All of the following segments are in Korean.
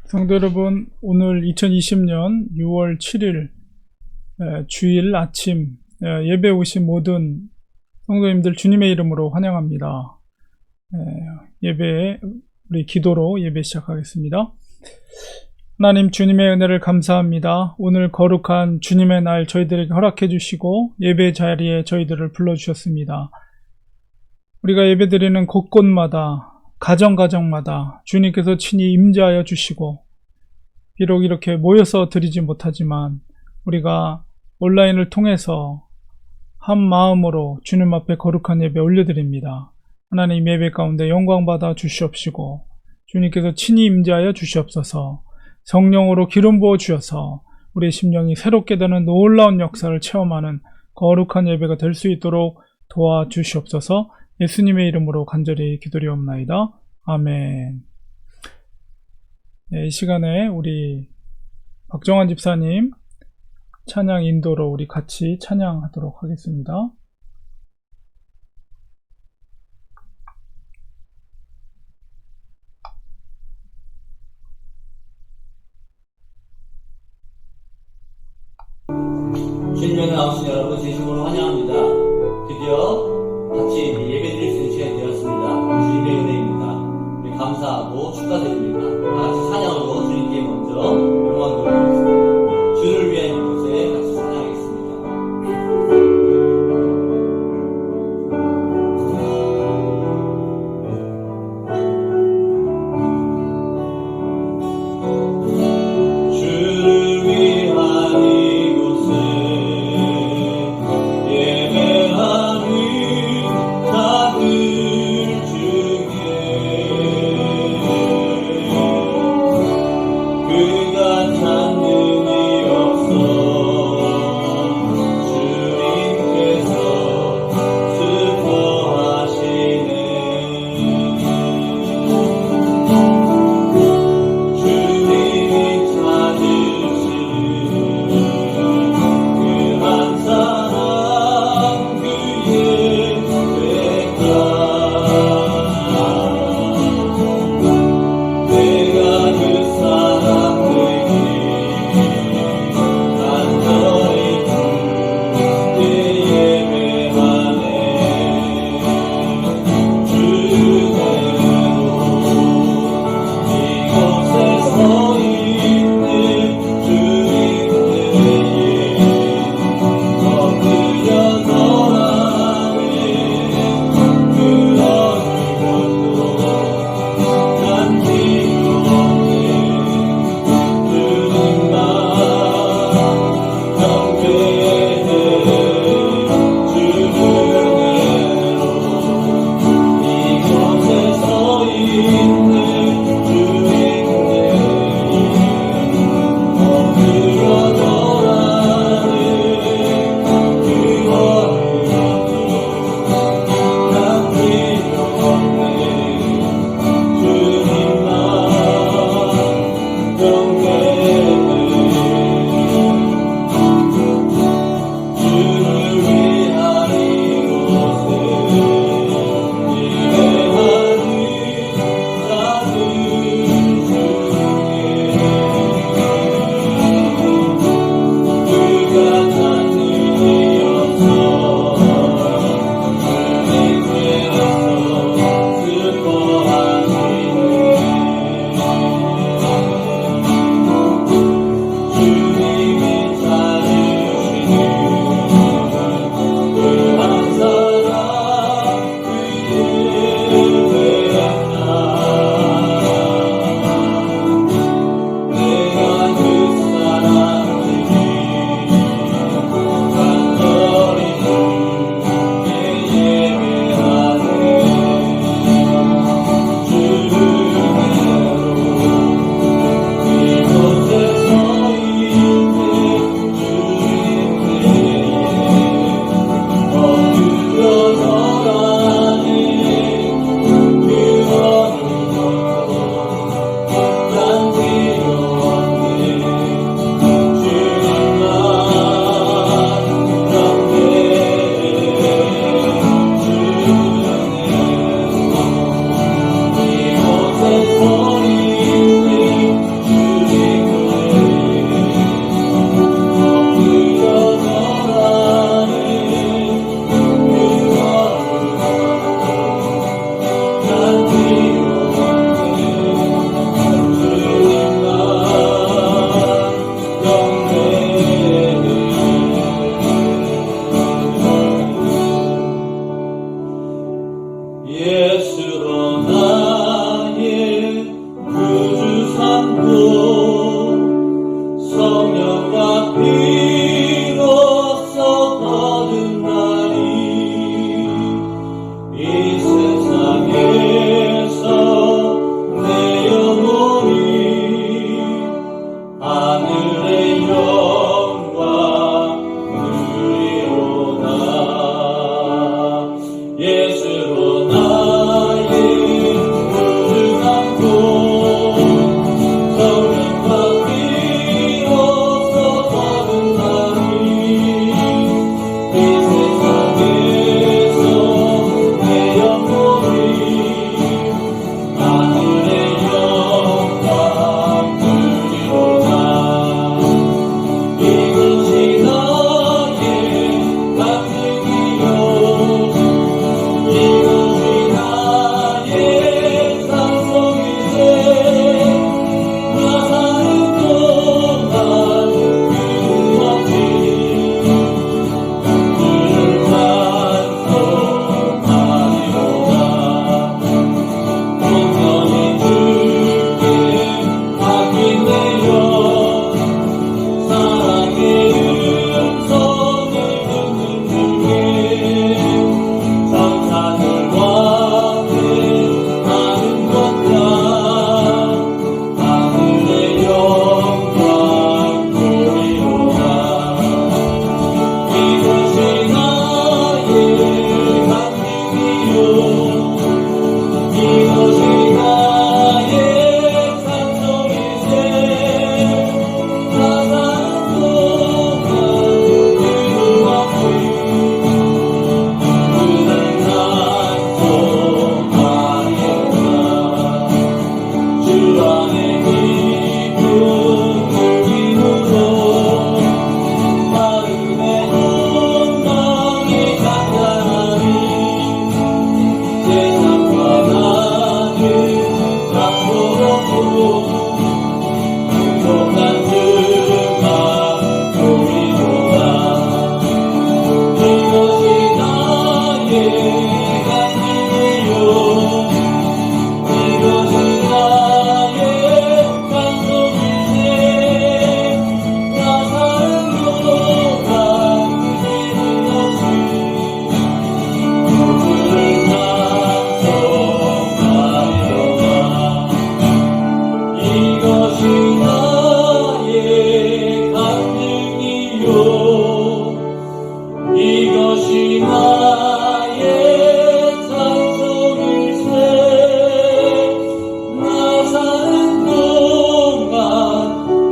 성도 여러분, 오늘 2020년 6월 7일 주일 아침 예배 오신 모든 성도님들 주님의 이름으로 환영합니다. 예배, 우리 기도로 예배 시작하겠습니다. 하나님, 주님의 은혜를 감사합니다. 오늘 거룩한 주님의 날 저희들에게 허락해 주시고 예배 자리에 저희들을 불러주셨습니다. 우리가 예배드리는 곳곳마다 가정가정마다 주님께서 친히 임재하여 주시고, 비록 이렇게 모여서 드리지 못하지만 우리가 온라인을 통해서 한 마음으로 주님 앞에 거룩한 예배 올려드립니다. 하나님, 예배 가운데 영광 받아 주시옵시고 주님께서 친히 임재하여 주시옵소서. 성령으로 기름 부어 주셔서 우리의 심령이 새롭게 되는 놀라운 역사를 체험하는 거룩한 예배가 될 수 있도록 도와주시옵소서. 예수님의 이름으로 간절히 기도리옵나이다. 아멘. 이 시간에 우리 박정환 집사님 찬양 인도로 우리 같이 찬양하도록 하겠습니다. 주님의 나오신 여러분 진심으로 환영합니다. 드디어 같이 예배드릴 수 있는 시간이 되었습니다. 주님의 은혜입니다. 우리 감사하고 축하드립니다. 다같이 찬양으로 주님께 먼저 영광 돌리겠습니다. 주를 위한 이곳에 같이 찬양하겠습니다. 주를 위한 이곳에 예수로 나의 구주 삼고 성령과 피로써 거듭나니 이 세상에서 내 영혼이 하늘의 영광 누리로다. 예수로 나의 구주 삼고 성령과 피로써 거듭나니 이 세상에서 내 영혼이 하늘의 영광 누리로다. 이것이 나의 간증이요 이것이 나의 찬송이세. 나 사는 동안 끊임없이 주를 찬송하리로다. 온전히 주께 맡기네요. 사랑의 음성을 듣는 중에 천사들과 하는 것과 하늘의 영광 보리로다. 이것이 나의 간증이요 이것이 나의 찬송이세. 나 사는 동안 끊임없이 주를 찬송하리로다. 주 안에 깊은 즐김으로 마음의 온망이 잠잠하니 세상과 나는 강도롭고 행복한 주가 보이도다. 이것이 나의 간증이요 이것이 나의 찬송이세. 나 사는 동안 끊임없이 주를 찬송하리로다. 이것이 나의 간증이요 이것이 나의 찬송일세. 나 사는 동안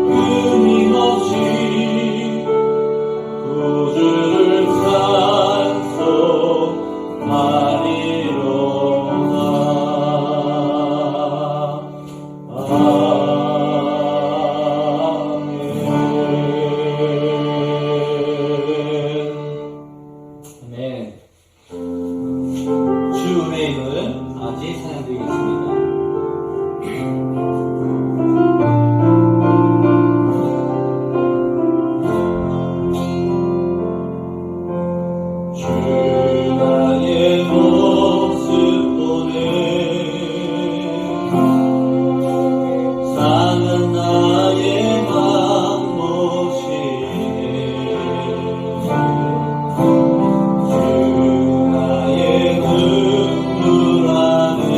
끊임없이 구주를 찬송하리로다. 아멘. 주 은혜임을 아직 찬양드리겠습니다. 주 나의 모습 보네 사는 나의 맘 모시네. 주 나의 눈물 안에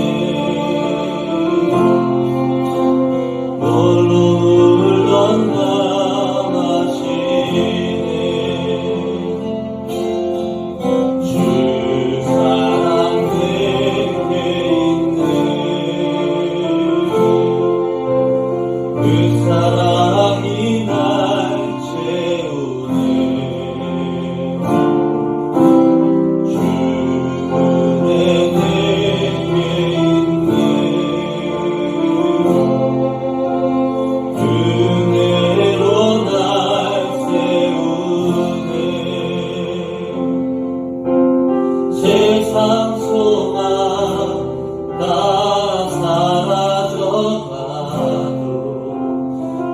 홀로 울던 맘 아시네. 주 사랑 내게 있네. 그 사랑이 날 채우네. 주 은혜 내게 있네. 은혜로 날 세우네. 세상 소망 다 사라져가도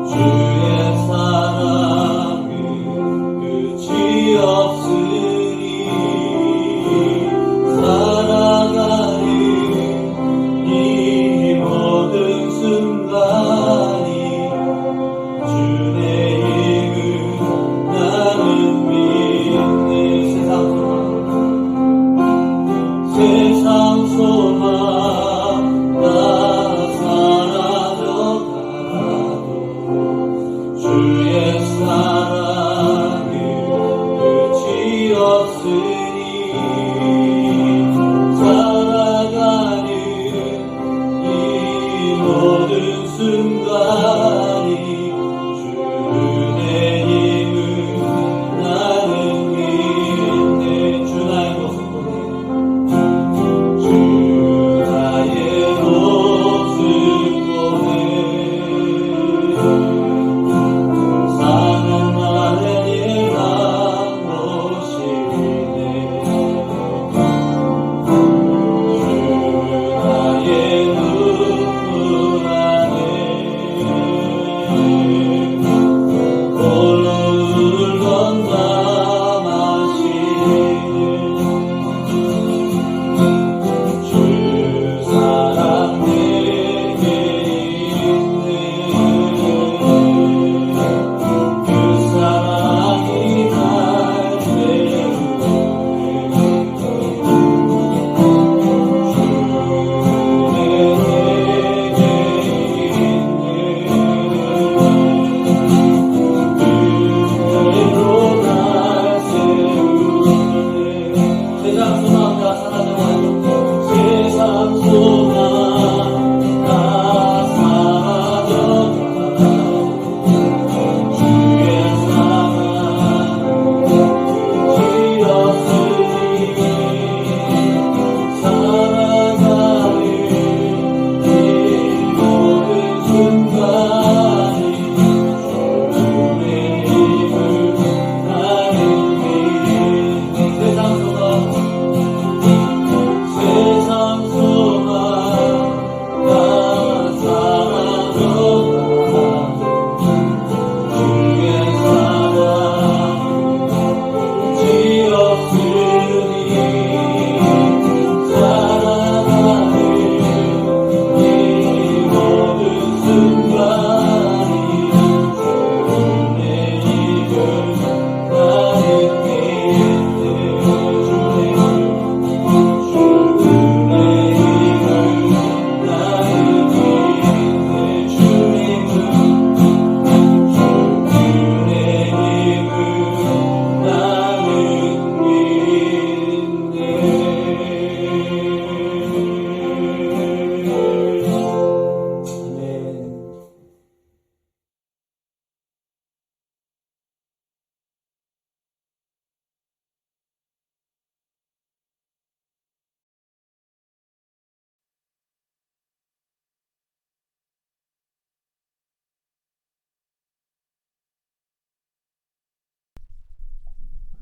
주의 사랑은 끝이 없으니 살아가리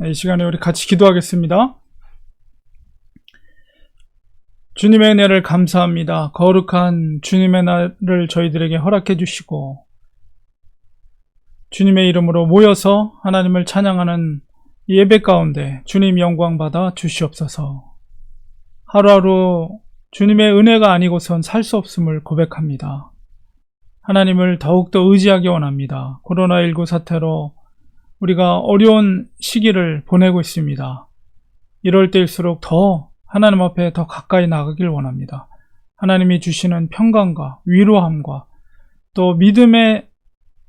이 시간에 우리 같이 기도하겠습니다. 주님의 은혜를 감사합니다. 거룩한 주님의 날을 저희들에게 허락해 주시고 주님의 이름으로 모여서 하나님을 찬양하는 예배 가운데 주님 영광 받아 주시옵소서. 하루하루 주님의 은혜가 아니고선 살 수 없음을 고백합니다. 하나님을 더욱더 의지하기 원합니다. 코로나19 사태로 우리가 어려운 시기를 보내고 있습니다. 이럴 때일수록 더 하나님 앞에 더 가까이 나가길 원합니다. 하나님이 주시는 평강과 위로함과 또 믿음의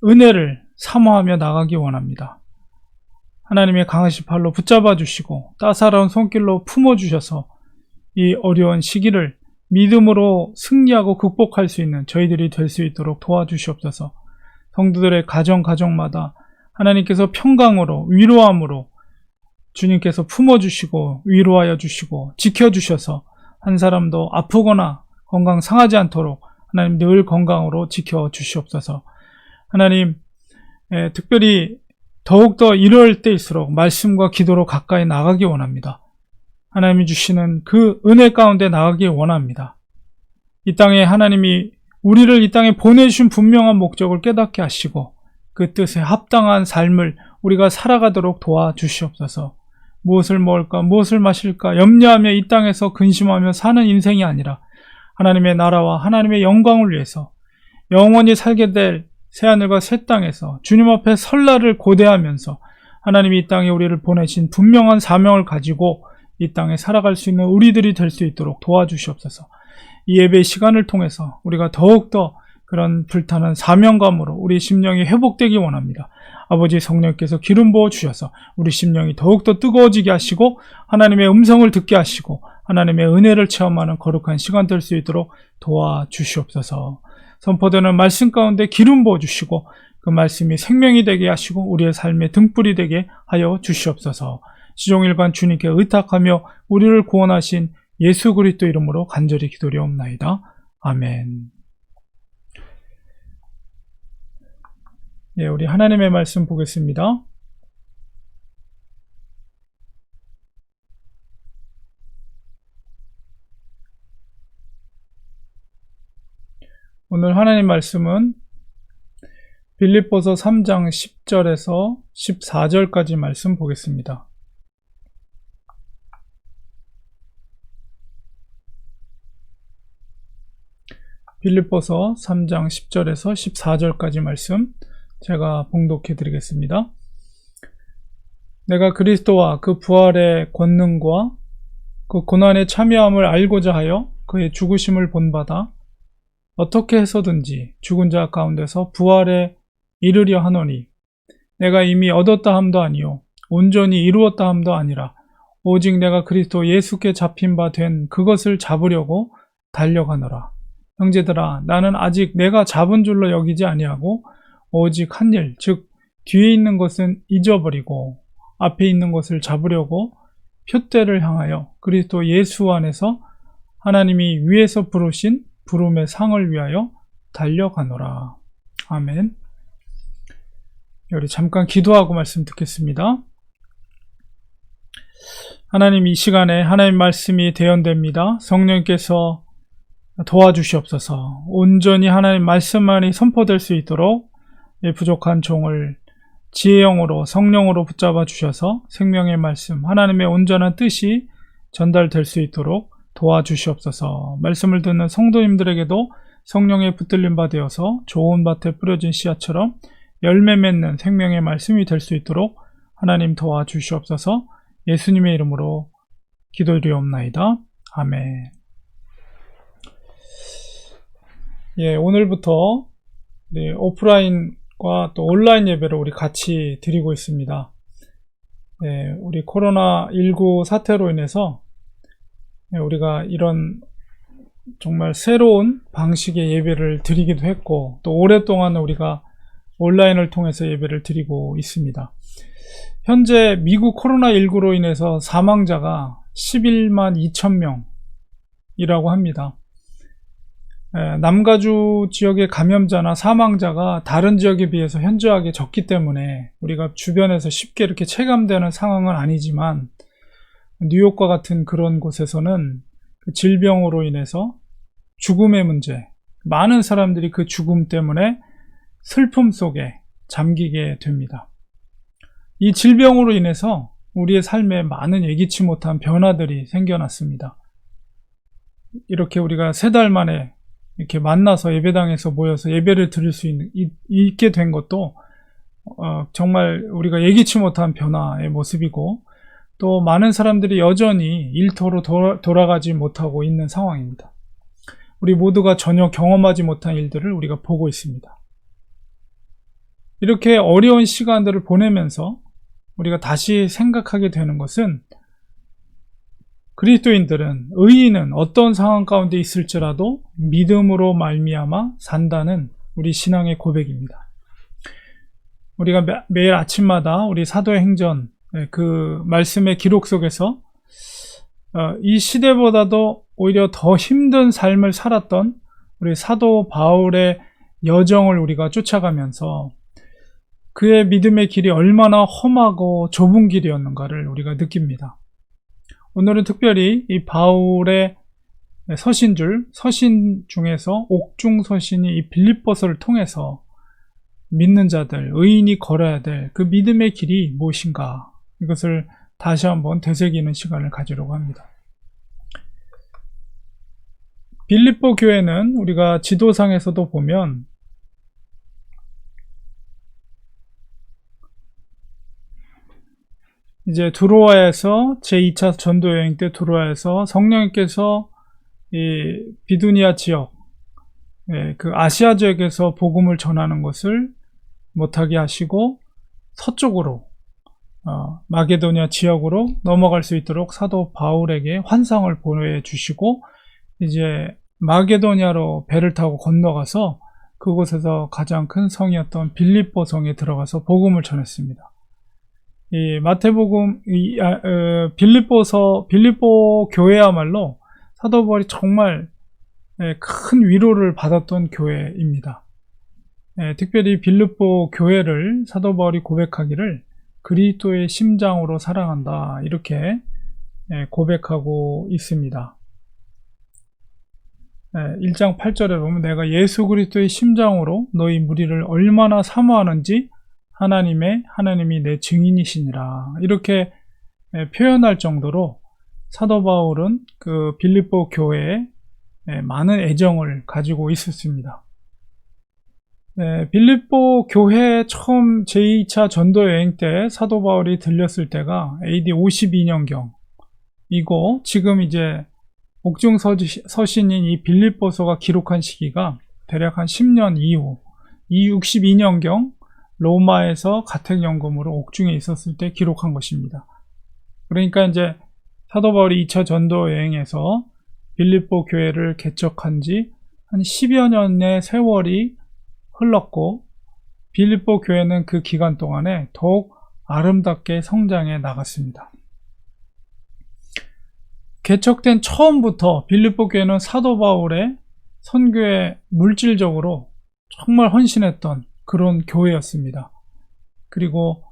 은혜를 사모하며 나가기 원합니다. 하나님의 강하신 팔로 붙잡아 주시고 따사로운 손길로 품어 주셔서 이 어려운 시기를 믿음으로 승리하고 극복할 수 있는 저희들이 될 수 있도록 도와주시옵소서. 성도들의 가정마다 하나님께서 평강으로 위로함으로 주님께서 품어주시고 위로하여 주시고 지켜주셔서 한 사람도 아프거나 건강 상하지 않도록 하나님 늘 건강으로 지켜주시옵소서. 하나님 특별히 더욱더 이럴 때일수록 말씀과 기도로 가까이 나가기 원합니다. 하나님이 주시는 그 은혜 가운데 나가기 원합니다. 이 땅에 하나님이 우리를 이 땅에 보내주신 분명한 목적을 깨닫게 하시고 그 뜻에 합당한 삶을 우리가 살아가도록 도와주시옵소서. 무엇을 먹을까 무엇을 마실까 염려하며 이 땅에서 근심하며 사는 인생이 아니라 하나님의 나라와 하나님의 영광을 위해서 영원히 살게 될 새하늘과 새 땅에서 주님 앞에 설날을 고대하면서 하나님이 이 땅에 우리를 보내신 분명한 사명을 가지고 이 땅에 살아갈 수 있는 우리들이 될 수 있도록 도와주시옵소서. 이 예배 시간을 통해서 우리가 더욱더 그런 불타는 사명감으로 우리 심령이 회복되기 원합니다. 아버지 성령께서 기름 부어 주셔서 우리 심령이 더욱더 뜨거워지게 하시고 하나님의 음성을 듣게 하시고 하나님의 은혜를 체험하는 거룩한 시간 될 수 있도록 도와주시옵소서. 선포되는 말씀 가운데 기름 부어 주시고 그 말씀이 생명이 되게 하시고 우리의 삶의 등불이 되게 하여 주시옵소서. 시종일관 주님께 의탁하며 우리를 구원하신 예수 그리스도 이름으로 간절히 기도리옵나이다. 아멘. 예, 우리 하나님의 말씀 보겠습니다. 오늘 하나님 말씀은 빌립보서 3장 10절에서 14절까지 말씀 보겠습니다. 빌립보서 3장 10절에서 14절까지 말씀 제가 봉독해 드리겠습니다. 내가 그리스도와 그 부활의 권능과 그 고난에 참여함을 알고자 하여 그의 죽으심을 본받아 어떻게 해서든지 죽은 자 가운데서 부활에 이르려 하노니 내가 이미 얻었다 함도 아니요 온전히 이루었다 함도 아니라 오직 내가 그리스도 예수께 잡힌 바 된 그것을 잡으려고 달려가노라. 형제들아 나는 아직 내가 잡은 줄로 여기지 아니하고 오직 한 일, 즉 뒤에 있는 것은 잊어버리고 앞에 있는 것을 잡으려고 표대를 향하여 그리스도 예수 안에서 하나님이 위에서 부르신 부름의 상을 위하여 달려가노라. 아멘. 우리 잠깐 기도하고 말씀 듣겠습니다. 하나님, 이 시간에 하나님 말씀이 대언됩니다. 성령께서 도와주시옵소서. 온전히 하나님 말씀만이 선포될 수 있도록 부족한 종을 지혜의 영으로 성령으로 붙잡아 주셔서 생명의 말씀, 하나님의 온전한 뜻이 전달될 수 있도록 도와주시옵소서. 말씀을 듣는 성도님들에게도 성령의 붙들림 바 되어서 좋은 밭에 뿌려진 씨앗처럼 열매 맺는 생명의 말씀이 될 수 있도록 하나님 도와주시옵소서. 예수님의 이름으로 기도드리옵나이다. 아멘. 예, 오늘부터 오프라인과 또 온라인 예배를 우리 같이 드리고 있습니다. 예, 우리 코로나19 사태로 인해서 우리가 이런 정말 새로운 방식의 예배를 드리기도 했고 또 오랫동안 우리가 온라인을 통해서 예배를 드리고 있습니다. 현재 미국 코로나19로 인해서 사망자가 11만 2천 명이라고 합니다. 남가주 지역의 감염자나 사망자가 다른 지역에 비해서 현저하게 적기 때문에 우리가 주변에서 쉽게 이렇게 체감되는 상황은 아니지만, 뉴욕과 같은 그런 곳에서는 그 질병으로 인해서 죽음의 문제, 많은 사람들이 그 죽음 때문에 슬픔 속에 잠기게 됩니다. 이 질병으로 인해서 우리의 삶에 많은 예기치 못한 변화들이 생겨났습니다. 이렇게 우리가 3달 만에 이렇게 만나서 예배당에서 모여서 예배를 드릴 수 있게 된 것도 정말 우리가 예기치 못한 변화의 모습이고, 또 많은 사람들이 여전히 일터로 돌아가지 못하고 있는 상황입니다. 우리 모두가 전혀 경험하지 못한 일들을 우리가 보고 있습니다. 이렇게 어려운 시간들을 보내면서 우리가 다시 생각하게 되는 것은, 그리스도인들은, 의인은 어떤 상황 가운데 있을지라도 믿음으로 말미암아 산다는 우리 신앙의 고백입니다. 우리가 매일 아침마다 우리 사도의 행전 그 말씀의 기록 속에서 이 시대보다도 오히려 더 힘든 삶을 살았던 우리 사도 바울의 여정을 우리가 쫓아가면서 그의 믿음의 길이 얼마나 험하고 좁은 길이었는가를 우리가 느낍니다. 오늘은 특별히 이 바울의 서신 중에서 옥중 서신이 이 빌립보서를 통해서 믿는 자들, 의인이 걸어야 될 그 믿음의 길이 무엇인가, 이것을 다시 한번 되새기는 시간을 가지려고 합니다. 빌립보 교회는 우리가 지도상에서도 보면 이제 두로아에서 제2차 전도 여행 때 두로아에서 성령님께서 이 비두니아 지역, 그 아시아 지역에서 복음을 전하는 것을 못하게 하시고 서쪽으로 마게도니아 지역으로 넘어갈 수 있도록 사도 바울에게 환상을 보내주시고, 이제 마게도니아로 배를 타고 건너가서 그곳에서 가장 큰 성이었던 빌립보 성에 들어가서 복음을 전했습니다. 이 마태복음, 빌립보 교회야말로 사도 바울이 정말 큰 위로를 받았던 교회입니다. 특별히 빌립보 교회를 사도 바울이 고백하기를 그리스도의 심장으로 사랑한다, 이렇게 고백하고 있습니다. 1장 8절에 보면 내가 예수 그리스도의 심장으로 너희 무리를 얼마나 사모하는지 하나님이 내 증인이시니라, 이렇게 표현할 정도로 사도 바울은 그 빌립보 교회에 많은 애정을 가지고 있었습니다. 빌립보 교회 처음 제2차 전도 여행 때 사도 바울이 들렸을 때가 AD 52년경이고, 지금 이제 옥중 서신인 이 빌립보서가 기록한 시기가 대략 한 10년 이후, 이 62년경 로마에서 가택연금으로 옥중에 있었을 때 기록한 것입니다. 그러니까 이제 사도 바울이 2차 전도 여행에서 빌립보 교회를 개척한 지 한 10여 년의 세월이 흘렀고, 빌립보 교회는 그 기간 동안에 더욱 아름답게 성장해 나갔습니다. 개척된 처음부터 빌립보 교회는 사도 바울의 선교에 물질적으로 정말 헌신했던 그런 교회였습니다. 그리고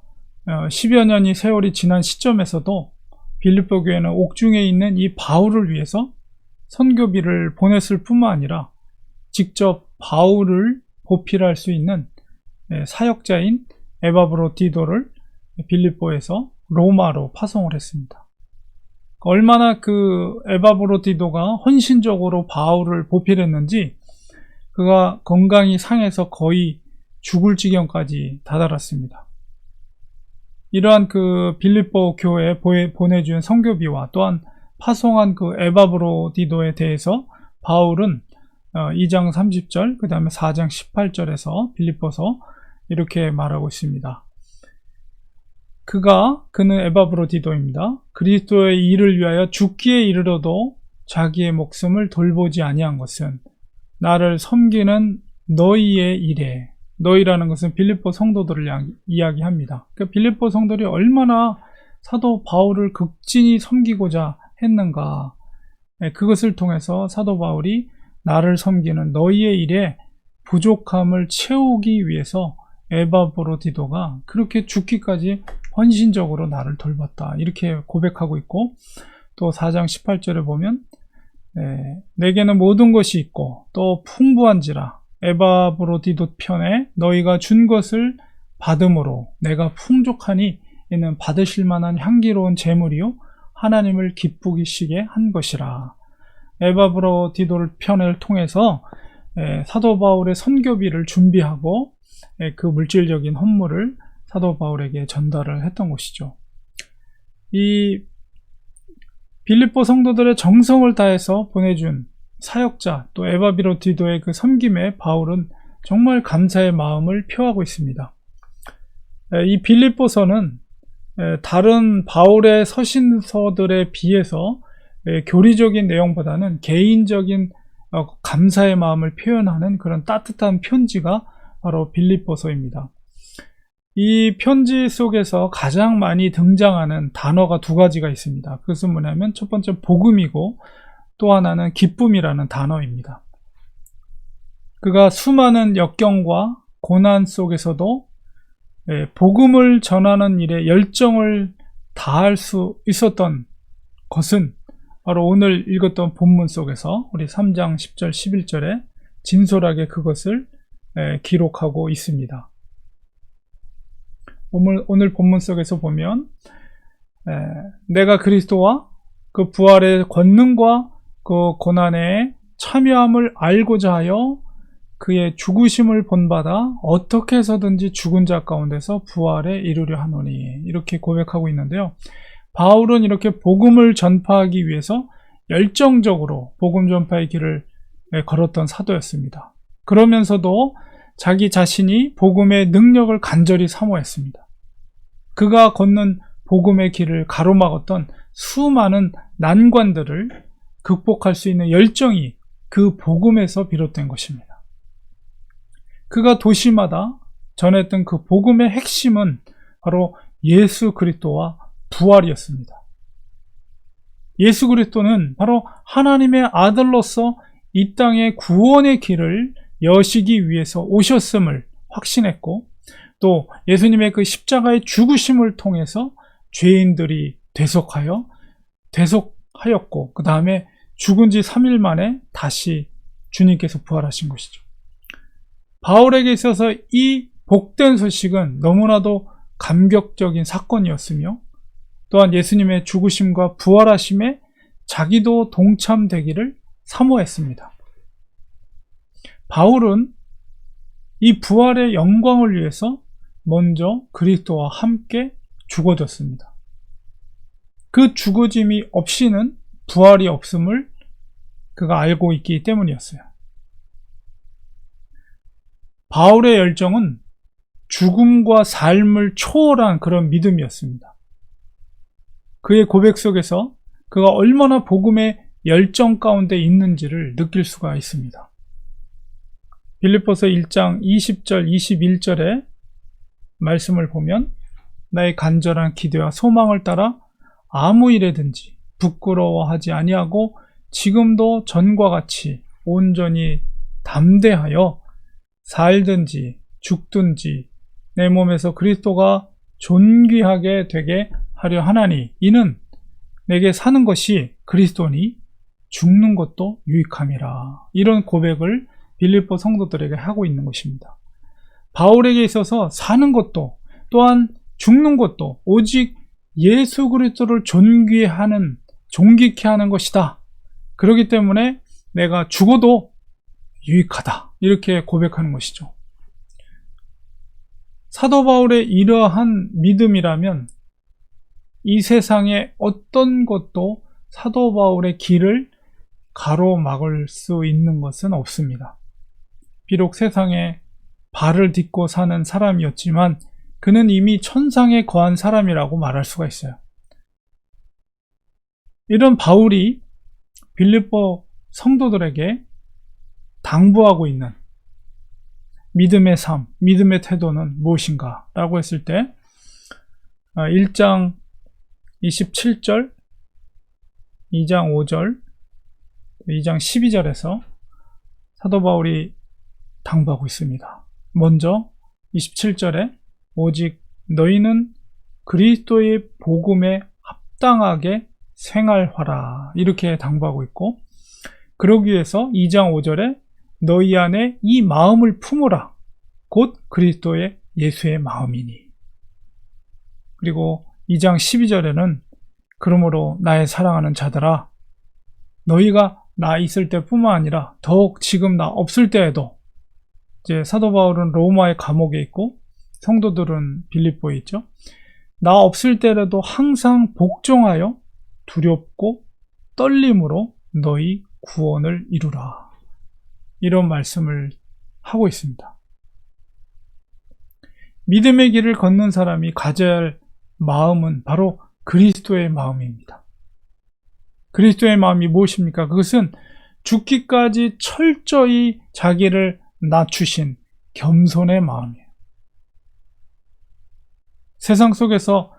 10여 년이 세월이 지난 시점에서도 빌립보 교회는 옥중에 있는 이 바울을 위해서 선교비를 보냈을 뿐만 아니라 직접 바울을 보필할 수 있는 사역자인 에바브로디도를 빌립보에서 로마로 파송을 했습니다. 얼마나 그 에바브로디도가 헌신적으로 바울을 보필했는지 그가 건강이 상해서 거의 죽을 지경까지 다다랐습니다. 이러한 그 빌립보 교회에 보내준 선교비와 또한 파송한 그 에바브로디도에 대해서 바울은 2장 30절, 그 다음에 4장 18절에서 빌립보서 이렇게 말하고 있습니다. 그는 에바브로디도입니다. 그리스도의 일을 위하여 죽기에 이르러도 자기의 목숨을 돌보지 아니한 것은 나를 섬기는 너희의 일에, 너희라는 것은 빌립보 성도들을 이야기합니다. 그러니까 빌립보 성도들이 얼마나 사도 바울을 극진히 섬기고자 했는가, 그것을 통해서 사도 바울이 나를 섬기는 너희의 일에 부족함을 채우기 위해서 에바브로디도가 그렇게 죽기까지 헌신적으로 나를 돌봤다. 이렇게 고백하고 있고, 또 4장 18절에 보면 내게는 모든 것이 있고 또 풍부한지라 에바브로디도 편에 너희가 준 것을 받음으로 내가 풍족하니 이는 받으실 만한 향기로운 제물이요 하나님을 기쁘시게 한 것이라. 에바브로디도 편을 통해서 사도 바울의 선교비를 준비하고 그 물질적인 헌물을 사도 바울에게 전달을 했던 것이죠. 이 빌립보 성도들의 정성을 다해서 보내준 사역자 또 에바브로디도의 그 섬김에 바울은 정말 감사의 마음을 표하고 있습니다. 이 빌립보서는 다른 바울의 서신서들에 비해서 교리적인 내용보다는 개인적인 감사의 마음을 표현하는 그런 따뜻한 편지가 바로 빌립보서입니다. 이 편지 속에서 가장 많이 등장하는 단어가 두 가지가 있습니다. 그것은 뭐냐면 첫 번째 복음이고 또 하나는 기쁨이라는 단어입니다. 그가 수많은 역경과 고난 속에서도 복음을 전하는 일에 열정을 다할 수 있었던 것은 바로 오늘 읽었던 본문 속에서 우리 3장 10절 11절에 진솔하게 그것을 기록하고 있습니다. 오늘 본문 속에서 보면 내가 그리스도와 그 부활의 권능과 그 고난에 참여함을 알고자 하여 그의 죽으심을 본받아 어떻게 해서든지 죽은 자 가운데서 부활에 이르려 하노니, 이렇게 고백하고 있는데요. 바울은 이렇게 복음을 전파하기 위해서 열정적으로 복음 전파의 길을 걸었던 사도였습니다. 그러면서도 자기 자신이 복음의 능력을 간절히 사모했습니다. 그가 걷는 복음의 길을 가로막았던 수많은 난관들을 극복할 수 있는 열정이 그 복음에서 비롯된 것입니다. 그가 도시마다 전했던 그 복음의 핵심은 바로 예수 그리스도와 부활이었습니다. 예수 그리스도는 바로 하나님의 아들로서 이 땅의 구원의 길을 여시기 위해서 오셨음을 확신했고, 또 예수님의 그 십자가의 죽으심을 통해서 죄인들이 대속하였고 그 다음에 죽은 지 3일 만에 다시 주님께서 부활하신 것이죠. 바울에게 있어서 이 복된 소식은 너무나도 감격적인 사건이었으며, 또한 예수님의 죽으심과 부활하심에 자기도 동참되기를 사모했습니다. 바울은 이 부활의 영광을 위해서 먼저 그리스도와 함께 죽어졌습니다. 그 죽어짐이 없이는 부활이 없음을 그가 알고 있기 때문이었어요. 바울의 열정은 죽음과 삶을 초월한 그런 믿음이었습니다. 그의 고백 속에서 그가 얼마나 복음의 열정 가운데 있는지를 느낄 수가 있습니다. 빌립보서 1장 20절 21절의 말씀을 보면 나의 간절한 기대와 소망을 따라 아무 일에든지 부끄러워하지 아니하고 지금도 전과 같이 온전히 담대하여 살든지 죽든지 내 몸에서 그리스도가 존귀하게 되게 하려 하나니 이는 내게 사는 것이 그리스도니 죽는 것도 유익함이라. 이런 고백을 빌립보 성도들에게 하고 있는 것입니다. 바울에게 있어서 사는 것도 또한 죽는 것도 오직 예수 그리스도를 존귀케 하는 것이다. 그렇기 때문에 내가 죽어도 유익하다. 이렇게 고백하는 것이죠. 사도 바울의 이러한 믿음이라면 이 세상의 어떤 것도 사도 바울의 길을 가로막을 수 있는 것은 없습니다. 비록 세상에 발을 딛고 사는 사람이었지만 그는 이미 천상에 거한 사람이라고 말할 수가 있어요. 이런 바울이 빌립보 성도들에게 당부하고 있는 믿음의 삶, 믿음의 태도는 무엇인가? 라고 했을 때 1장 27절, 2장 5절, 2장 12절에서 사도 바울이 당부하고 있습니다. 먼저 27절에 오직 너희는 그리스도의 복음에 합당하게 생활하라 이렇게 당부하고 있고, 그러기 위해서 2장 5절에 너희 안에 이 마음을 품으라 곧 그리스도의 예수의 마음이니, 그리고 2장 12절에는 그러므로 나의 사랑하는 자들아 너희가 나 있을 때뿐만 아니라 더욱 지금 나 없을 때에도, 이제 사도 바울은 로마의 감옥에 있고 성도들은 빌립보에 있죠. 나 없을 때라도 항상 복종하여 두렵고 떨림으로 너희 구원을 이루라 이런 말씀을 하고 있습니다. 믿음의 길을 걷는 사람이 가져야 할 마음은 바로 그리스도의 마음입니다. 그리스도의 마음이 무엇입니까? 그것은 죽기까지 철저히 자기를 낮추신 겸손의 마음이에요. 세상 속에서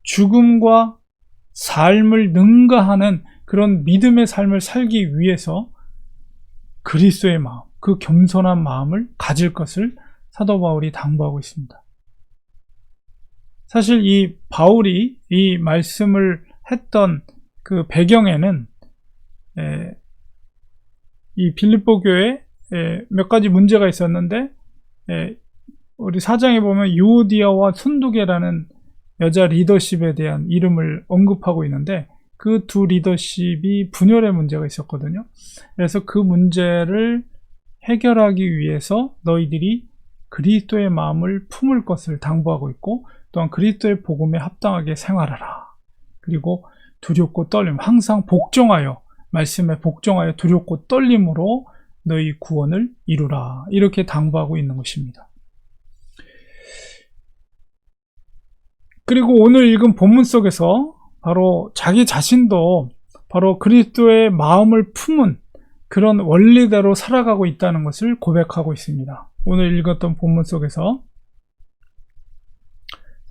죽음과 삶을 능가하는 그런 믿음의 삶을 살기 위해서 그리스도의 마음, 그 겸손한 마음을 가질 것을 사도 바울이 당부하고 있습니다. 사실 이 바울이 이 말씀을 했던 그 배경에는 이 빌립보 교회에 몇 가지 문제가 있었는데, 우리 4장에 보면 유오디아와 순두계라는 여자 리더십에 대한 이름을 언급하고 있는데, 그 두 리더십이 분열의 문제가 있었거든요. 그래서 그 문제를 해결하기 위해서 너희들이 그리스도의 마음을 품을 것을 당부하고 있고, 또한 그리스도의 복음에 합당하게 생활하라. 그리고 두렵고 떨림, 항상 복종하여, 말씀에 복종하여 두렵고 떨림으로 너희 구원을 이루라. 이렇게 당부하고 있는 것입니다. 그리고 오늘 읽은 본문 속에서 바로 자기 자신도 바로 그리스도의 마음을 품은 그런 원리대로 살아가고 있다는 것을 고백하고 있습니다. 오늘 읽었던 본문 속에서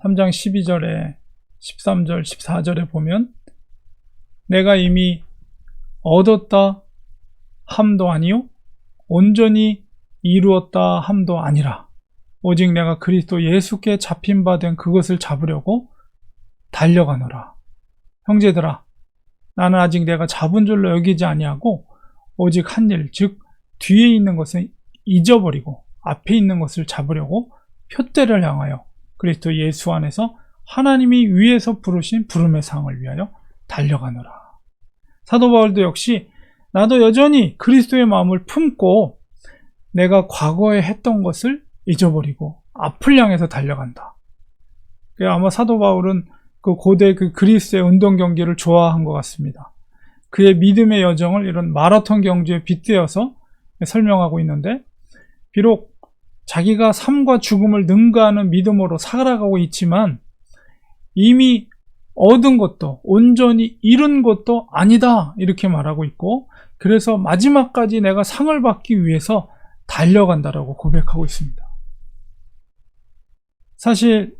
3장 12절에 13절, 14절에 보면 내가 이미 얻었다 함도 아니요 온전히 이루었다 함도 아니라 오직 내가 그리스도 예수께 잡힌 바 된 그것을 잡으려고 달려가노라. 형제들아, 나는 아직 내가 잡은 줄로 여기지 아니하고 오직 한 일, 즉 뒤에 있는 것은 잊어버리고 앞에 있는 것을 잡으려고 표대를 향하여 그리스도 예수 안에서 하나님이 위에서 부르신 부름의 상을 위하여 달려가노라. 사도 바울도 역시 나도 여전히 그리스도의 마음을 품고 내가 과거에 했던 것을 잊어버리고 앞을 향해서 달려간다. 아마 사도 바울은 그 고대 그 그리스의 운동 경기를 좋아한 것 같습니다. 그의 믿음의 여정을 이런 마라톤 경주에 빗대어서 설명하고 있는데, 비록 자기가 삶과 죽음을 능가하는 믿음으로 살아가고 있지만 이미 얻은 것도 온전히 이룬 것도 아니다 이렇게 말하고 있고, 그래서 마지막까지 내가 상을 받기 위해서 달려간다라고 고백하고 있습니다. 사실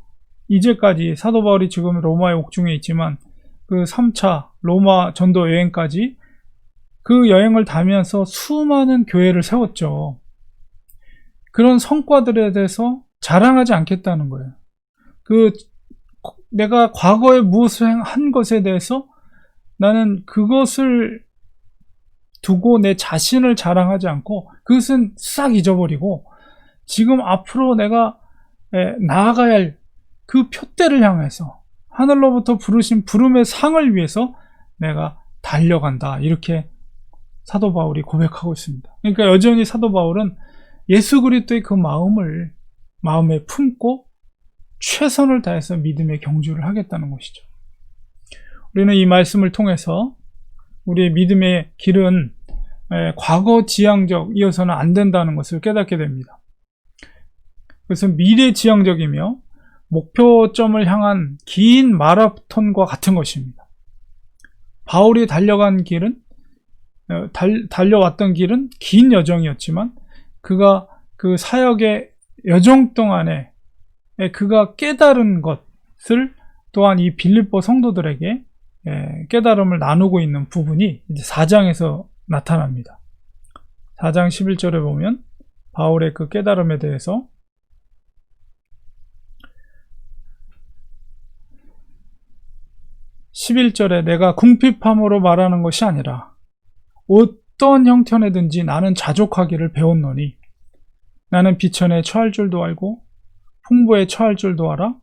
이제까지 사도 바울이 지금 로마의 옥중에 있지만 그 3차 로마 전도 여행까지 그 여행을 다니면서 수많은 교회를 세웠죠. 그런 성과들에 대해서 자랑하지 않겠다는 거예요. 내가 과거에 무엇을 한 것에 대해서 나는 그것을 두고 내 자신을 자랑하지 않고 그것은 싹 잊어버리고 지금 앞으로 내가 나아가야 할 그 표대를 향해서 하늘로부터 부르신 부름의 상을 위해서 내가 달려간다. 이렇게 사도 바울이 고백하고 있습니다. 그러니까 여전히 사도 바울은 예수 그리스도의 그 마음에 품고 최선을 다해서 믿음의 경주를 하겠다는 것이죠. 우리는 이 말씀을 통해서 우리의 믿음의 길은 과거 지향적이어서는 안 된다는 것을 깨닫게 됩니다. 그것은 미래 지향적이며 목표점을 향한 긴 마라톤과 같은 것입니다. 바울이 달려왔던 길은 긴 여정이었지만 그가 그 사역의 여정 동안에 그가 깨달은 것을 또한 이 빌립보 성도들에게 깨달음을 나누고 있는 부분이 이제 4장에서 나타납니다. 4장 11절에 보면 바울의 그 깨달음에 대해서 11절에 내가 궁핍함으로 말하는 것이 아니라 어떤 형편에든지 나는 자족하기를 배웠노니 나는 비천에 처할 줄도 알고 풍부에 처할 줄도 알아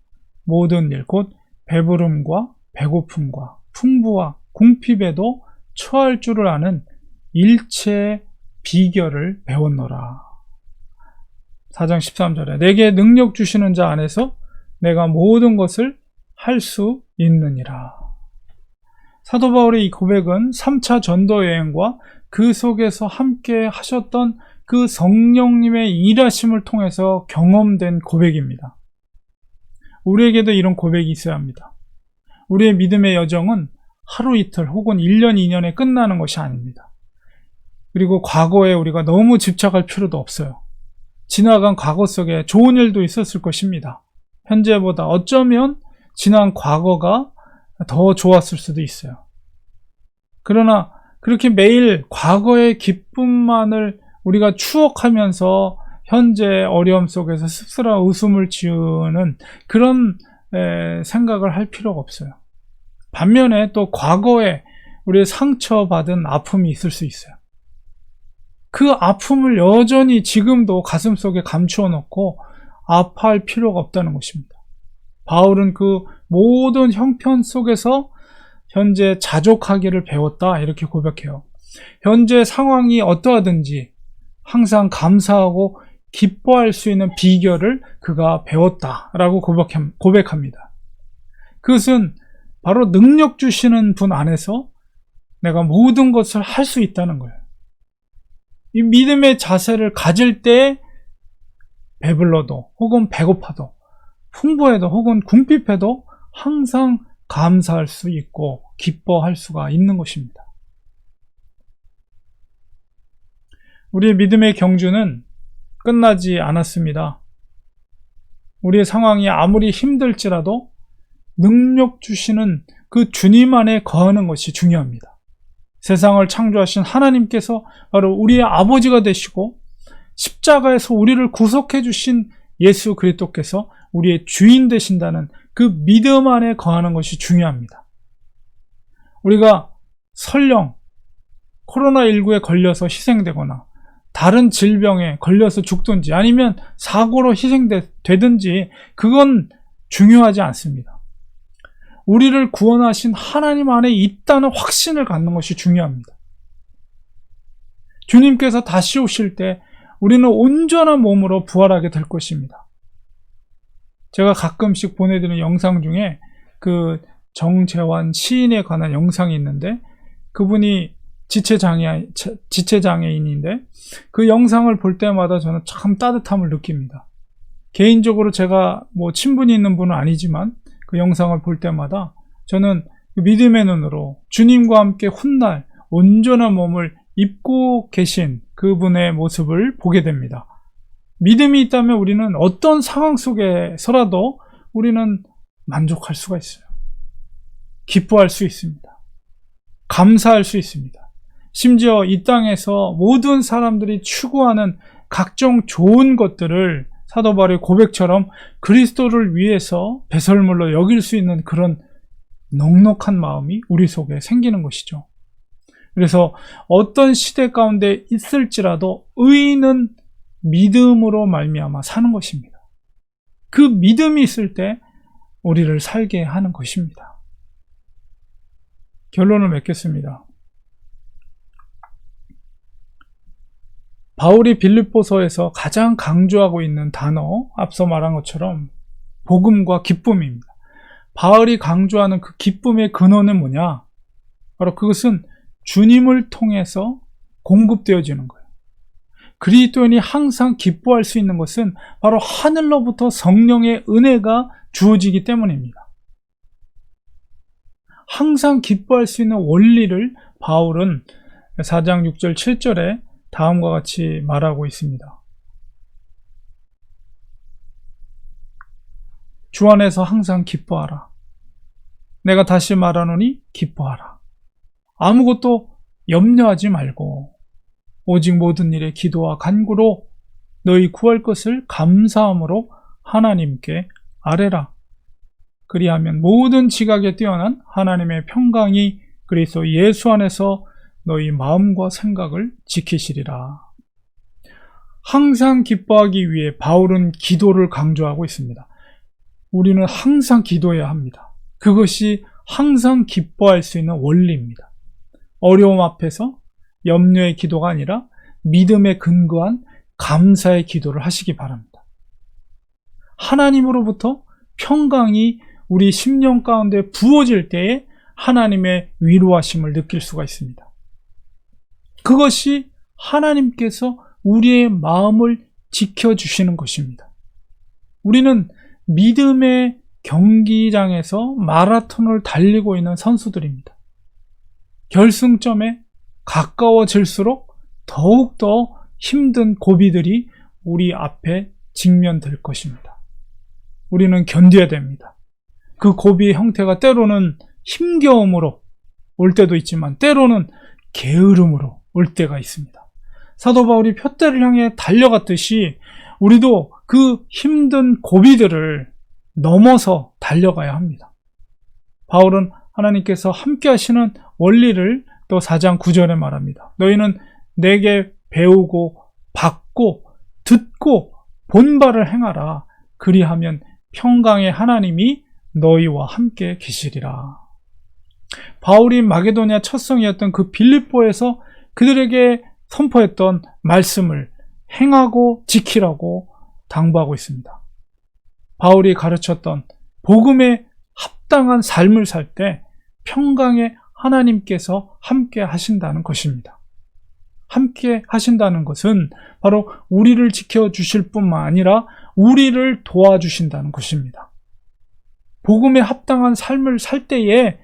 모든 일 곧 배부름과 배고픔과 풍부와 궁핍에도 처할 줄을 아는 일체의 비결을 배웠노라. 4장 13절에 내게 능력 주시는 자 안에서 내가 모든 것을 할 수 있느니라. 사도 바울의 이 고백은 3차 전도 여행과 그 속에서 함께 하셨던 그 성령님의 일하심을 통해서 경험된 고백입니다. 우리에게도 이런 고백이 있어야 합니다. 우리의 믿음의 여정은 하루 이틀 혹은 1년, 2년에 끝나는 것이 아닙니다. 그리고 과거에 우리가 너무 집착할 필요도 없어요. 지나간 과거 속에 좋은 일도 있었을 것입니다. 현재보다 어쩌면 지난 과거가 더 좋았을 수도 있어요. 그러나 그렇게 매일 과거의 기쁨만을 우리가 추억하면서 현재 어려움 속에서 씁쓸한 웃음을 지우는 그런 생각을 할 필요가 없어요. 반면에 또 과거에 우리 상처받은 아픔이 있을 수 있어요. 그 아픔을 여전히 지금도 가슴속에 감추어 놓고 아파할 필요가 없다는 것입니다. 바울은 그 모든 형편 속에서 현재 자족하기를 배웠다 이렇게 고백해요. 현재 상황이 어떠하든지 항상 감사하고 기뻐할 수 있는 비결을 그가 배웠다라고 고백합니다. 그것은 바로 능력 주시는 분 안에서 내가 모든 것을 할 수 있다는 거예요. 이 믿음의 자세를 가질 때 배불러도 혹은 배고파도 풍부해도 혹은 궁핍해도 항상 감사할 수 있고 기뻐할 수가 있는 것입니다. 우리의 믿음의 경주는 끝나지 않았습니다. 우리의 상황이 아무리 힘들지라도 능력 주시는 그 주님 안에 거하는 것이 중요합니다. 세상을 창조하신 하나님께서 바로 우리의 아버지가 되시고 십자가에서 우리를 구속해 주신 예수 그리스도께서 우리의 주인 되신다는 그 믿음 안에 거하는 것이 중요합니다. 우리가 설령 코로나19에 걸려서 희생되거나 다른 질병에 걸려서 죽든지 아니면 사고로 희생되든지 그건 중요하지 않습니다. 우리를 구원하신 하나님 안에 있다는 확신을 갖는 것이 중요합니다. 주님께서 다시 오실 때 우리는 온전한 몸으로 부활하게 될 것입니다. 제가 가끔씩 보내드리는 영상 중에 그 정재환 시인에 관한 영상이 있는데 그분이 지체장애인인데 그 영상을 볼 때마다 저는 참 따뜻함을 느낍니다. 개인적으로 제가 친분이 있는 분은 아니지만 그 영상을 볼 때마다 저는 믿음의 눈으로 주님과 함께 훗날 온전한 몸을 입고 계신 그분의 모습을 보게 됩니다. 믿음이 있다면 우리는 어떤 상황 속에서라도 우리는 만족할 수가 있어요. 기뻐할 수 있습니다. 감사할 수 있습니다. 심지어 이 땅에서 모든 사람들이 추구하는 각종 좋은 것들을 사도 바울의 고백처럼 그리스도를 위해서 배설물로 여길 수 있는 그런 넉넉한 마음이 우리 속에 생기는 것이죠. 그래서 어떤 시대 가운데 있을지라도 의인은 믿음으로 말미암아 사는 것입니다. 그 믿음이 있을 때 우리를 살게 하는 것입니다. 결론을 맺겠습니다. 바울이 빌립보서에서 가장 강조하고 있는 단어, 앞서 말한 것처럼 복음과 기쁨입니다. 바울이 강조하는 그 기쁨의 근원은 뭐냐? 바로 그것은 주님을 통해서 공급되어지는 거예요. 그리스도인이 항상 기뻐할 수 있는 것은 바로 하늘로부터 성령의 은혜가 주어지기 때문입니다. 항상 기뻐할 수 있는 원리를 바울은 4장 6절 7절에 다음과 같이 말하고 있습니다. 주 안에서 항상 기뻐하라. 내가 다시 말하노니 기뻐하라. 아무것도 염려하지 말고 오직 모든 일에 기도와 간구로 너희 구할 것을 감사함으로 하나님께 아뢰라. 그리하면 모든 지각에 뛰어난 하나님의 평강이 그리스도 예수 안에서 너희 마음과 생각을 지키시리라. 항상 기뻐하기 위해 바울은 기도를 강조하고 있습니다. 우리는 항상 기도해야 합니다. 그것이 항상 기뻐할 수 있는 원리입니다. 어려움 앞에서 염려의 기도가 아니라 믿음에 근거한 감사의 기도를 하시기 바랍니다. 하나님으로부터 평강이 우리 심령 가운데 부어질 때에 하나님의 위로하심을 느낄 수가 있습니다. 그것이 하나님께서 우리의 마음을 지켜주시는 것입니다. 우리는 믿음의 경기장에서 마라톤을 달리고 있는 선수들입니다. 결승점에 가까워질수록 더욱더 힘든 고비들이 우리 앞에 직면될 것입니다. 우리는 견뎌야 됩니다. 그 고비의 형태가 때로는 힘겨움으로 올 때도 있지만 때로는 게으름으로 올 때가 있습니다. 사도 바울이 표대를 향해 달려갔듯이 우리도 그 힘든 고비들을 넘어서 달려가야 합니다. 바울은 하나님께서 함께 하시는 원리를 또 4장 9절에 말합니다. 너희는 내게 배우고 받고 듣고 본바를 행하라. 그리하면 평강의 하나님이 너희와 함께 계시리라. 바울이 마게도냐 첫 성이었던 그 빌립보에서 그들에게 선포했던 말씀을 행하고 지키라고 당부하고 있습니다. 바울이 가르쳤던 복음에 합당한 삶을 살 때 평강의 하나님께서 함께 하신다는 것입니다. 함께 하신다는 것은 바로 우리를 지켜주실 뿐만 아니라 우리를 도와주신다는 것입니다. 복음에 합당한 삶을 살 때에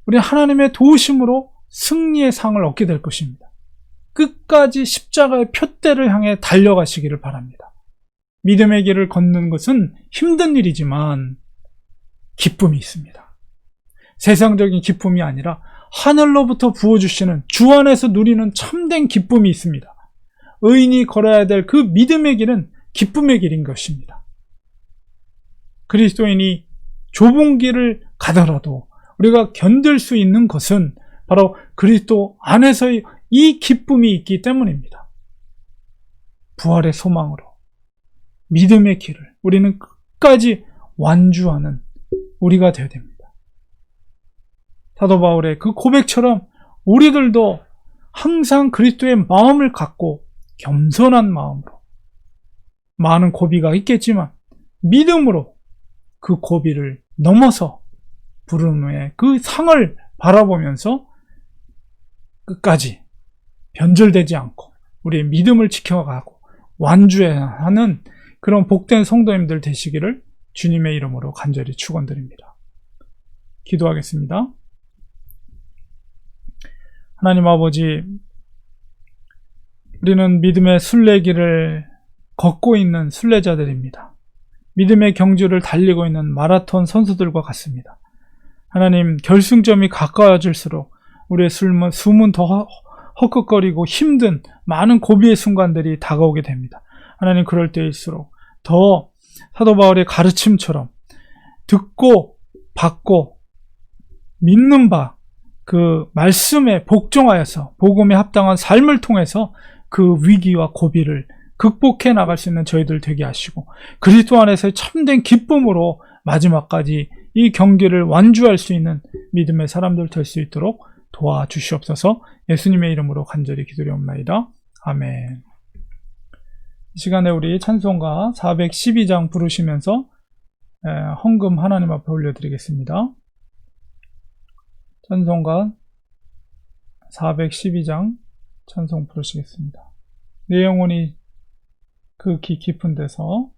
우리 하나님의 도우심으로 승리의 상을 얻게 될 것입니다. 끝까지 십자가의 표대를 향해 달려가시기를 바랍니다. 믿음의 길을 걷는 것은 힘든 일이지만 기쁨이 있습니다. 세상적인 기쁨이 아니라 하늘로부터 부어주시는 주 안에서 누리는 참된 기쁨이 있습니다. 의인이 걸어야 될 그 믿음의 길은 기쁨의 길인 것입니다. 그리스도인이 좁은 길을 가더라도 우리가 견딜 수 있는 것은 바로 그리스도 안에서의 이 기쁨이 있기 때문입니다. 부활의 소망으로 믿음의 길을 우리는 끝까지 완주하는 우리가 되어야 됩니다. 사도 바울의 그 고백처럼 우리들도 항상 그리스도의 마음을 갖고 겸손한 마음으로 많은 고비가 있겠지만 믿음으로 그 고비를 넘어서 부름의 그 상을 바라보면서 끝까지 변절되지 않고 우리의 믿음을 지켜가고 완주해야 하는 그런 복된 성도님들 되시기를 주님의 이름으로 간절히 축원드립니다. 기도하겠습니다. 하나님 아버지, 우리는 믿음의 순례길을 걷고 있는 순례자들입니다. 믿음의 경주를 달리고 있는 마라톤 선수들과 같습니다. 하나님, 결승점이 가까워질수록 우리의 숨은 더 헛헛거리고 힘든 많은 고비의 순간들이 다가오게 됩니다. 하나님, 그럴 때일수록 더 사도 바울의 가르침처럼 듣고 받고 믿는 바 그 말씀에 복종하여서 복음에 합당한 삶을 통해서 그 위기와 고비를 극복해 나갈 수 있는 저희들 되게 하시고 그리스도 안에서의 참된 기쁨으로 마지막까지 이 경기를 완주할 수 있는 믿음의 사람들 될 수 있도록 도와주시옵소서. 예수님의 이름으로 간절히 기도드리옵나이다. 아멘. 이 시간에 우리 찬송가 412장 부르시면서 헌금 하나님 앞에 올려드리겠습니다. 찬송가 412장 찬송 부르시겠습니다. 내 영혼이 극히 깊은 데서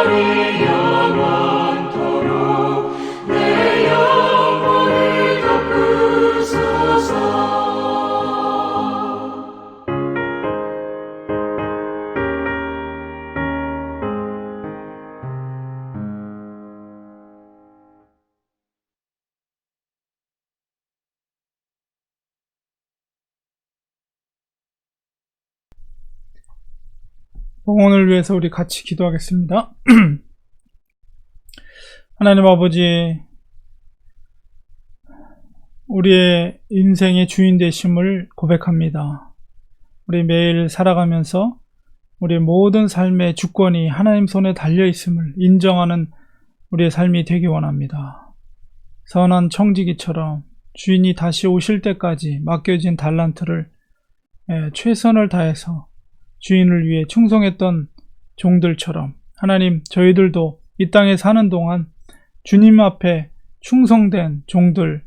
영원히 영원토록 내 영혼을 덮으소서. 봉헌을 위해서 우리 같이 기도하겠습니다. 하나님 아버지, 우리의 인생의 주인 되심을 고백합니다. 우리 매일 살아가면서 우리의 모든 삶의 주권이 하나님 손에 달려 있음을 인정하는 우리의 삶이 되기 원합니다. 선한 청지기처럼 주인이 다시 오실 때까지 맡겨진 달란트를 최선을 다해서 주인을 위해 충성했던 종들처럼 하나님, 저희들도 이 땅에 사는 동안 주님 앞에 충성된 종들,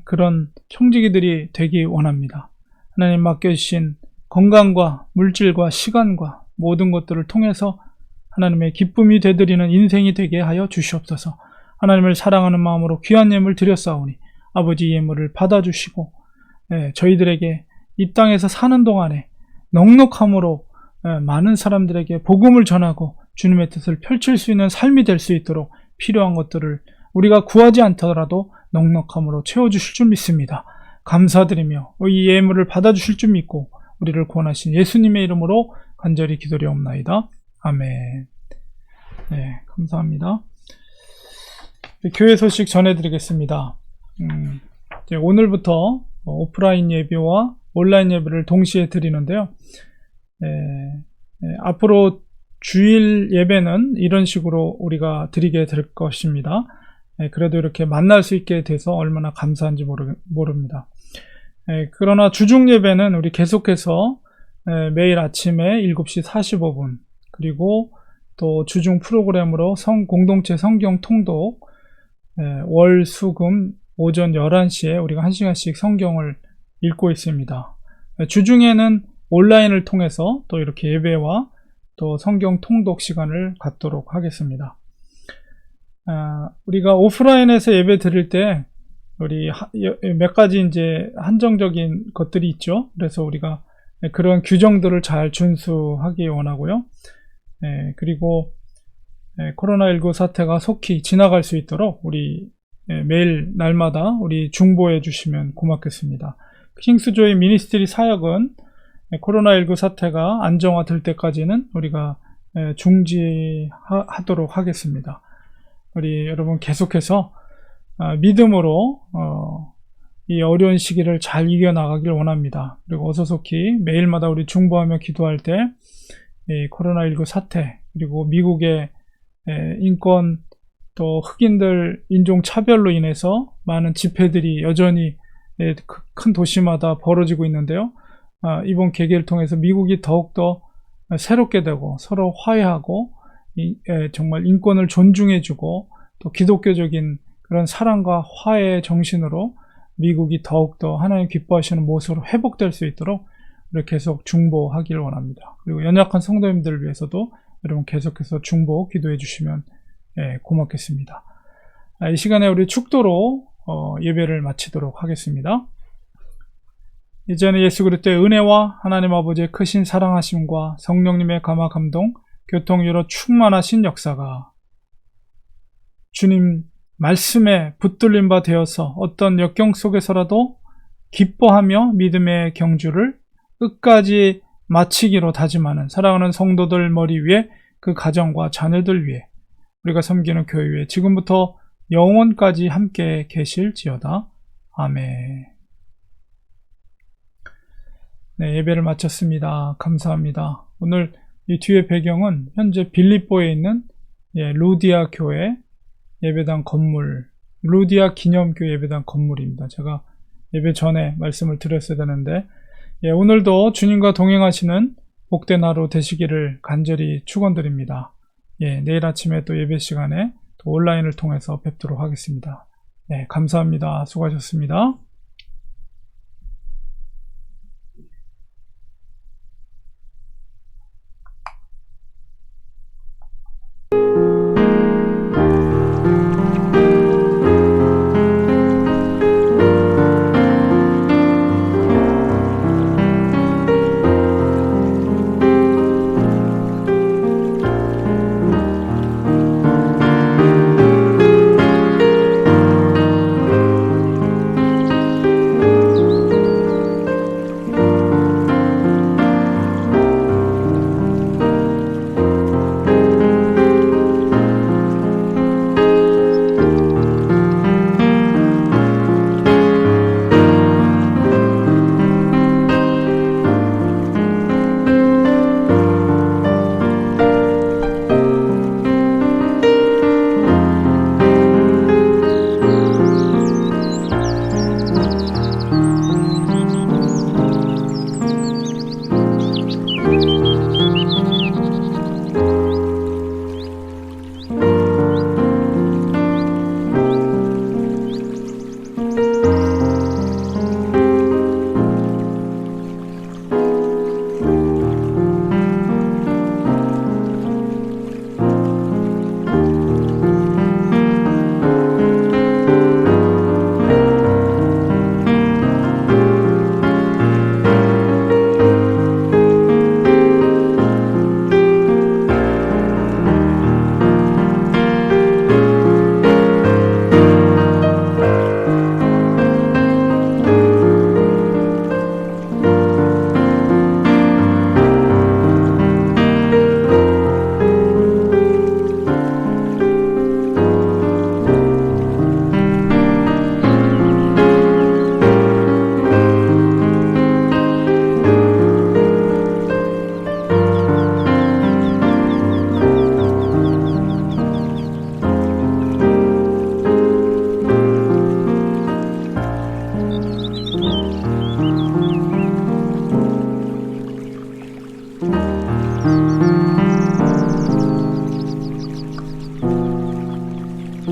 그런 청지기들이 되기 원합니다. 하나님 맡겨주신 건강과 물질과 시간과 모든 것들을 통해서 하나님의 기쁨이 되드리는 인생이 되게 하여 주시옵소서. 하나님을 사랑하는 마음으로 귀한 예물 드렸사오니 아버지 예물을 받아주시고 저희들에게 이 땅에서 사는 동안에 넉넉함으로 많은 사람들에게 복음을 전하고 주님의 뜻을 펼칠 수 있는 삶이 될 수 있도록 필요한 것들을 우리가 구하지 않더라도 넉넉함으로 채워주실 줄 믿습니다. 감사드리며 이 예물을 받아주실 줄 믿고 우리를 구원하신 예수님의 이름으로 간절히 기도드리옵나이다. 아멘. 네, 감사합니다. 교회 소식 전해드리겠습니다. 이제 오늘부터 오프라인 예배와 온라인 예배를 동시에 드리는데요. 앞으로 주일 예배는 이런 식으로 우리가 드리게 될 것입니다. 그래도 이렇게 만날 수 있게 돼서 얼마나 감사한지 모릅니다. 그러나 주중 예배는 우리 계속해서 매일 아침에 7시 45분 그리고 또 주중 프로그램으로 공동체 성경 통독 월, 수, 금 오전 11시에 우리가 1시간씩 성경을 읽고 있습니다. 주중에는 온라인을 통해서 또 이렇게 예배와 또 성경 통독 시간을 갖도록 하겠습니다. 우리가 오프라인에서 예배 드릴 때 우리 몇 가지 이제 한정적인 것들이 있죠. 그래서 우리가 그런 규정들을 잘 준수하기 원하고요. 그리고 코로나19 사태가 속히 지나갈 수 있도록 우리 매일 날마다 우리 중보해 주시면 고맙겠습니다. 킹스조이 미니스트리 사역은 코로나19 사태가 안정화될 때까지는 우리가 중지하도록 하겠습니다. 우리 여러분 계속해서 믿음으로 이 어려운 시기를 잘 이겨나가길 원합니다. 그리고 어서속히 매일마다 우리 중보하며 기도할 때 코로나19 사태 그리고 미국의 인권 또 흑인들 인종차별로 인해서 많은 집회들이 여전히 큰 도시마다 벌어지고 있는데요. 이번 계기를 통해서 미국이 더욱더 새롭게 되고 서로 화해하고 정말 인권을 존중해주고 또 기독교적인 그런 사랑과 화해의 정신으로 미국이 더욱더 하나님 기뻐하시는 모습으로 회복될 수 있도록 우리 계속 중보하기를 원합니다. 그리고 연약한 성도님들을 위해서도 여러분 계속해서 중보 기도해 주시면 고맙겠습니다. 이 시간에 우리 축도로 예배를 마치도록 하겠습니다. 이제는 예수 그리스도의 은혜와 하나님 아버지의 크신 사랑하심과 성령님의 감화 감동, 교통유로 충만하신 역사가 주님 말씀에 붙들림 바 되어서 어떤 역경 속에서라도 기뻐하며 믿음의 경주를 끝까지 마치기로 다짐하는 사랑하는 성도들 머리 위에 그 가정과 자녀들 위해 우리가 섬기는 교회 위에 지금부터 영원까지 함께 계실지어다. 아멘. 네, 예배를 마쳤습니다. 감사합니다. 오늘 이 뒤에 배경은 현재 빌립보에 있는 루디아 교회 예배당 건물, 루디아 기념교회 예배당 건물입니다. 제가 예배 전에 말씀을 드렸어야 되는데 오늘도 주님과 동행하시는 복된 하루 되시기를 간절히 축원드립니다. 내일 아침에 또 예배 시간에 또 온라인을 통해서 뵙도록 하겠습니다. 감사합니다. 수고하셨습니다.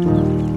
주옵소서.